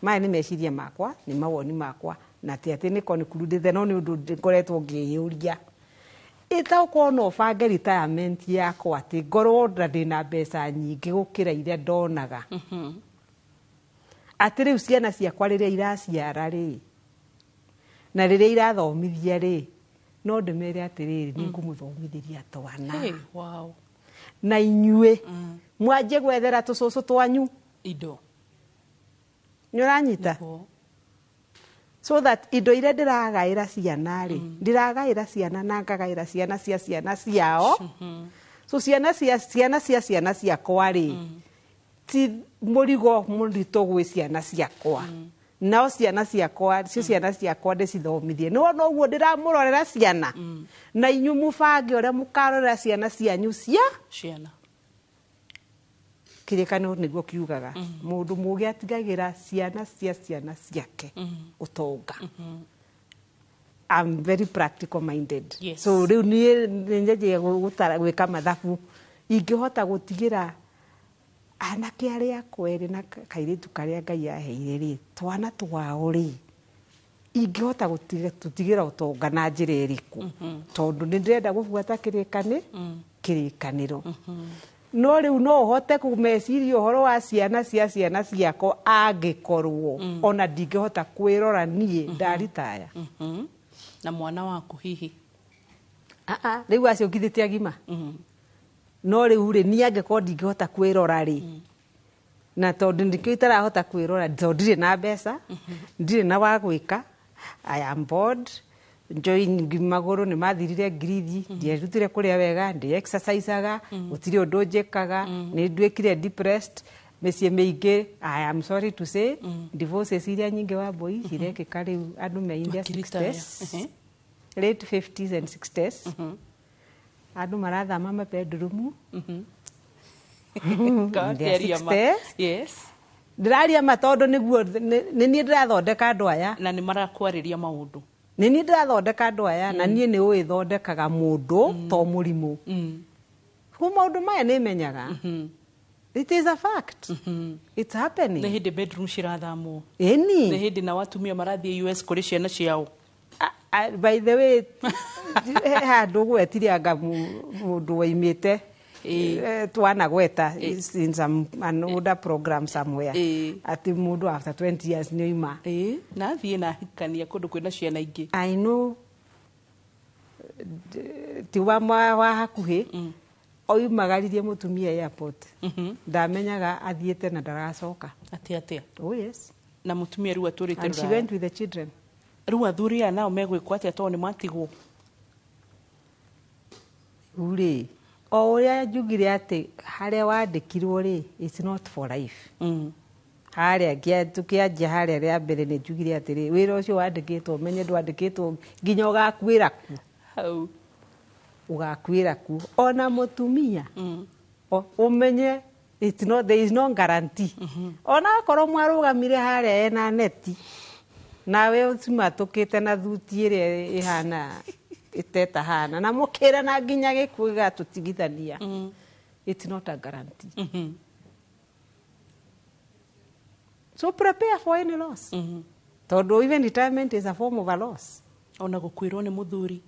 maya ni meciria makwa ni mawoni makwa na ati ni conclude no ni undu ngoretwo ngiyuria itauko no bange retirement yakwa ati ngorwo ndina mbeca nyingi gukira iria ndonaga ati riu ciana ciakwa riria iraciara ri na riria irathomithia ri no ndimere atiriri ni ngumuthomithiria twana wow na inyue mwanje gwethera tucucu twanyu indo ni uranyita so that indo ire ndiragaira ciana ri ndiragaira ciana na ngagaira ciana ciao so ciana ciakwa ri ti murigo murito gwe ciana ciakwa nao ciana ciakwa ndicithomithie no uguo ndiramurorera ciana na inyu mubange uria mukarorera ciana cianyu ciana kirikano niguo kiugaga mundu mugi atigagira ciana ciake utonga. I'm very practical minded. Yes. So riu ni njeje gutara gwika mathabu ingihota gutigira anake aria kweri na kairitu karia Ngai aheire ri twana twao ri ingihota gutigira utonga na njira iriku tondu ni ndirenda gubuata kirikaniro no riu no hote kumeciria uhoro wa ciana ciako angikorwo ona ndingihota kwirora nie ndaritaya na mwana waku hihi riu aciukithitie agima no riu ri nie angikorwo ndingihota kwirora ri na tondu ndikio itarahota kwirora tondu ndire na mbeca ndire na wa gwika I am bored join maguru ni mathirire ngirithi ndierutire kuria wega ndi exerciseaga gutiri undu njikaga ni ndwikire depressed mesie meige I am sorry to say divorces iria nyingi wa boy irekeka riu andu me in their 60s late 50s and 60s andu marathama ma bedroom yes ndiraria matondu niguo ni nie ndirathondeka andu aya na ni marakwariria maundu ni nie ndirathondeka andu aya na nie ni uithondekaga mundu to murimu ko maundu maya ni menyaga it is a fact it's happening the hindi bedroom shirathamwo ni hindi na watumia marathie US kuri ciana ciao by the way handu gwetiria mundu waimite twana gweta in some another program somewhere ati mundu after 20 years ni ima na thie na hikania kundu kwina ciana ingi I know ti wa hakuhi oimagaririe mutumia airport ndamenyaga athiete na ndaracoka atia oh yes na mutumia riu aturite and she went with the children. Riu athuri aya nao megwikwo atia to ni matigwo uri o uria njugire ati haria wandikirwo ri it's not for life. Haria tukianjia haria ria mbere ni njugire ati ri wira ucio wandikitwo menye ndwandikitwo nginya ugakwira ku hau ugakwira ku ona mutumia umenye it's not, there is no guarantee. Ona korwo mwarugamire haria ena neti nawe ucimatukite na thuti iria ihana iteta hana na mukira na nginya gikuiga tutigithania. It's not a guarantee. So prepare for any loss. Tondu even retirement is a form of a loss. Ona gukwirwo ni muthuri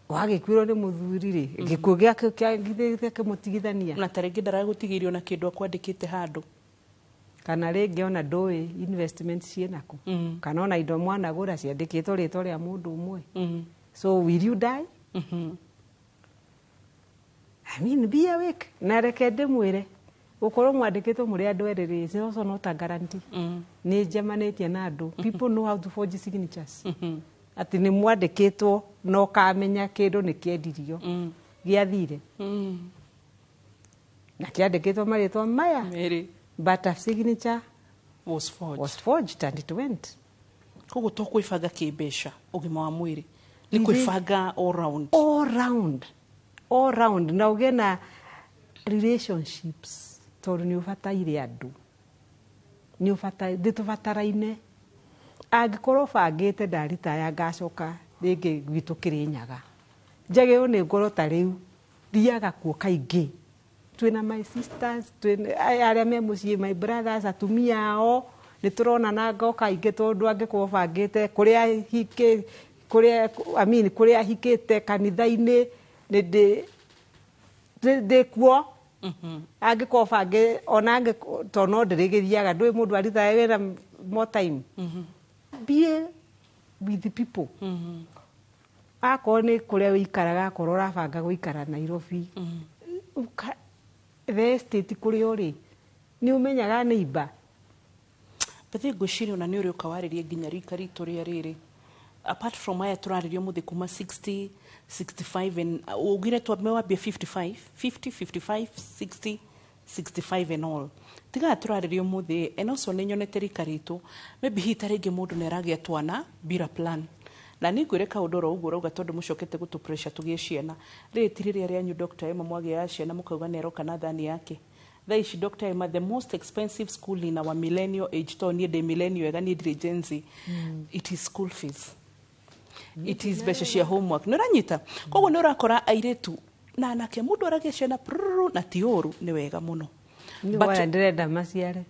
wagikwirwo ni muthuri ri gikuo giake kia mutigithania na taringi ndaragutigirwo na kindu akwandikite handu kana ringi ona ndoi investment cienako kana ona indo mwana gura ciandikitwo ritwa ria mundu umwe. So will you die? I mean, be awake. Na reke ndimwire ukorwo mwandikitwo muri andu eriri is also not a guarantee. Ni njemanitie na andu. People know how to forge signatures. Ati ni mwandikitwo no kamenya kindu ni kiendirio giathire na kiandikitwo maritwa maya but a signature was forged and it went. Koguo to kwibanga kibesha ugima wa mwiri ni kwibanga all round na ugena relationships tondu ni ubataire andu ni ubataire nditubataraine angikorwo bangite ndaritaya ngacoka ringi gwitu Kirinyaga njageo ni ngoro ta riu thiaga kuo kaingi twina my sisters twina aria me mucii my brothers atumia ao ni turona na ngoka ingi tondu angikorwo bangite kuria hike kuria kuria hikite kanitha-ini ni ndi kuo angikorwo bangi ona to no ndirigithiaga ndui mundu aritaya wina more time. Be with the people. Ako ni kuria wikaraga korwo rabanga guikara Nairobi. The estate kuria uri ni umenyaga neighbor. Bethe ngwiciria ona ni uri ukawaririe nginya rika ritu ria riri. Apart from aya turaririo muthi kuma 60 65 and ugire twame wambia 55 50 55 60 65 and all. Tiga turaririo muthi and also ni nyonete rika ritu maybe hitaringi mundu neragia twana bira plan na ni ngwire kaundu ro uguo rauga tondu mucokete gutu pressure tugie ciana ri tiriri ria nyu Dr. Emma Mwage ya ciana mukauga nero kana thani yake thaici Dr. Emma the most expensive school in our millennial age to ni de millennial ega ni diligence it is school fees. It is besha cia homework niranyita koguo ni urakora airetu na anake mundu aragia ciana na tioru ni wega muno ni wala ndirenda maciare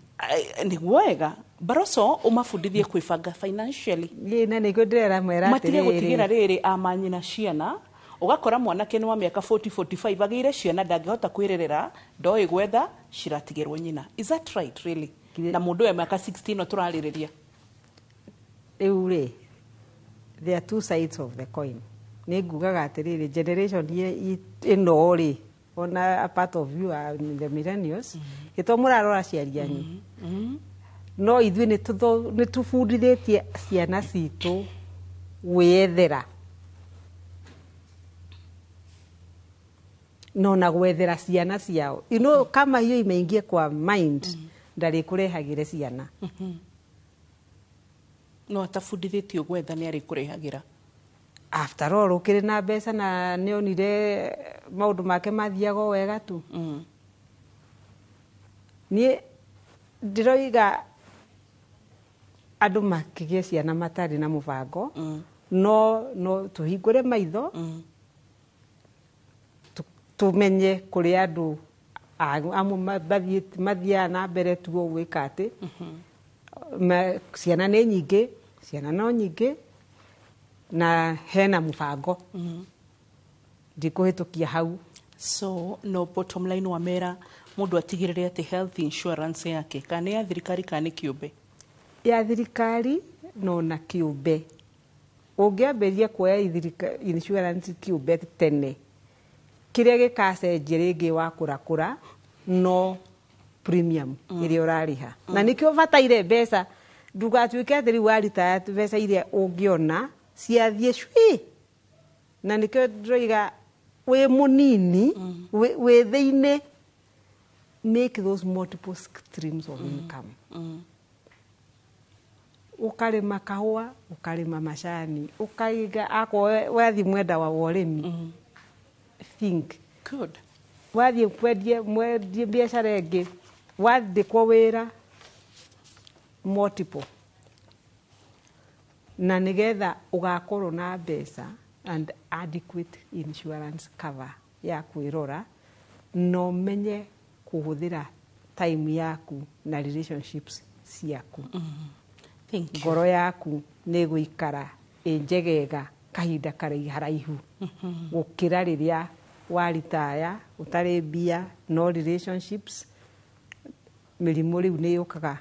ni wega baroso umafundithie kwibanga financially na niko ndirera mwera matige gutigira riri amanyina ciana ugakora mwanake ni wa miaka 40 45 agire ciana ndangihota kwirerera ndoi gwetha ciratigirwo nyina. Is that right really? Na mundu wa miaka 16 no turaririria eure there are two sides of the coin. Ni ngugaga atiriri generation ino ri ona a part of you are in the millennials ito murarora ciarianyu no ithui ni tufundithitie ciana citu gwethera no na gwethera ciana ciao kama hiyo imeingia kwa mind ndari kurehagire ciana no atafundithitio gwetha ni ari kurehagira after all ukiri na mbeca na ni onire maundu make mathiago wega tu ni ndiroiga andu makigie ciana matari na mubango no tuhingure maitho tumenye kuri andu amwe mathia na mbere tuo gwika ati ciana ni nyingi ciana no nyingi na hena mubango ndikuhitukia hau. So no bottom line wa mera mundu atigirire ati health insurance yake kana ya thirikari kana kiumbe ya thirikari no na kiumbe ungiamberia kuoya insurance kiumbe tene kiria gikacenjia ringi wa kurakura no premium ĩrĩa ũrarĩha na nĩkĩo bataire mbeca ndugatuĩke atĩ rĩu waritaya mbeca iria ũngĩona ciathiĩ cui na nĩkĩo ndĩroiga wĩ mũnini wĩ thĩinĩ make those multiple streams of income ukarima kahua ukarima macani ukaiga ako wathi mwenda wa ũrĩmi think good wathi mwendie biashara ĩngĩ wathikwo wĩra multiple na nĩgetha ũgakorwo na mbeca and adequate insurance cover ya kwĩrora no menye kũhũthĩra time yaku na relationships ciaku ngoro yaku nĩ gũikara njegega kahinda haraihu gũkĩra rĩrĩa waritaya ũtarĩ mbia no relationships mĩrimũ rĩu nĩ yũkaga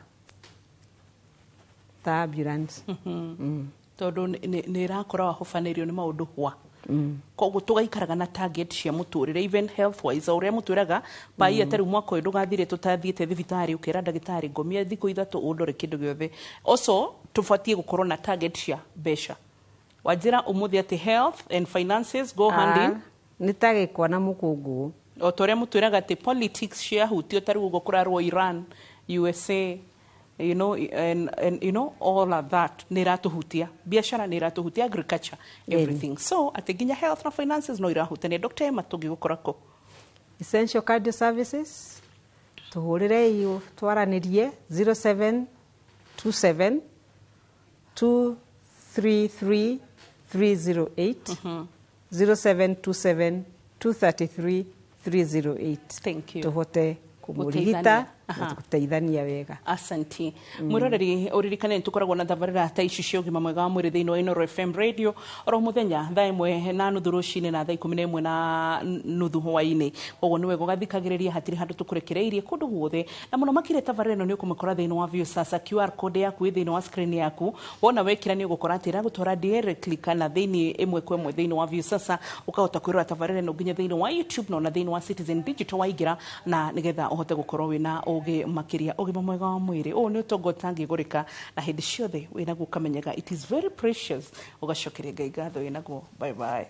ta ambulance tondũ nĩ ĩrakora wahobanĩrio nĩ maũndũ hwa koguo tũgaikaraga na target cia mũtũrĩre even health wise ũrĩa mũtwĩraga bai atĩ rĩu mwaka ũyũ ndũgathire tũtathiĩte thibitarĩ ũkĩra ndagĩtarĩ ngomia thikũ ithatũ ũndore kĩndũ gĩothe also tũbatiĩ gũkorwo na target cia mbeca wanjĩra ũmũthĩ atĩ health and finances go hand in nĩ ta gĩkwa na mũkũngũ o ta ũrĩa mũtwĩraga atĩ politics ciahutio ta rĩu ũguo kũrarwo Iran USA you know and you know all of that nĩ iratuhutia biashara nĩ iratuhutia agriculture everything so atĩ nginya health na finances no irahutania Dr. Emma tũngĩgũkora kũ Essential Cardio Services tuhũrĩre iyo twaranĩrie 0727 233 308 0727 233 308 thank you tuhote kumurigita gũteithania wega asanti mwiroreri uririkane tukoragwo na thabarĩra ta ici cia ũgima mwega wa mwĩrĩ thĩinĩ wa Inooro FM radio oro mũthenya thaa 1:30 rũcinĩ na thaa 11:30 hwaĩ-inĩ koguo nĩ wega ũgathikagĩrĩria hatirĩ handũ tũkũrekereirie kũndũ guothe na mũno makĩria tabarĩra ĩno nĩ ũkũmĩkora thĩinĩ wa Viusasa QR code yaku thĩinĩ wa screen yaku wona wekĩra nĩ ũgũkora atĩ ĩragũtwara directly kana thĩinĩ ĩmwe kwa ĩmwe thĩinĩ wa Viusasa ũkahota kwĩrora tabarĩra ĩno nginya thĩinĩ wa YouTube na thĩinĩ wa Citizen Digital waingĩra na nĩgetha ũhote gũkorwo wĩna ũgĩ makĩria ũgima mwega wa mwĩrĩ ũũ nĩ ũtonga ũtangĩgũrĩka na hĩndĩ ciothe wĩnaguo ũkamenyaga it is very precious ũgacokeria Ngai ngatho wĩnaguo bye bye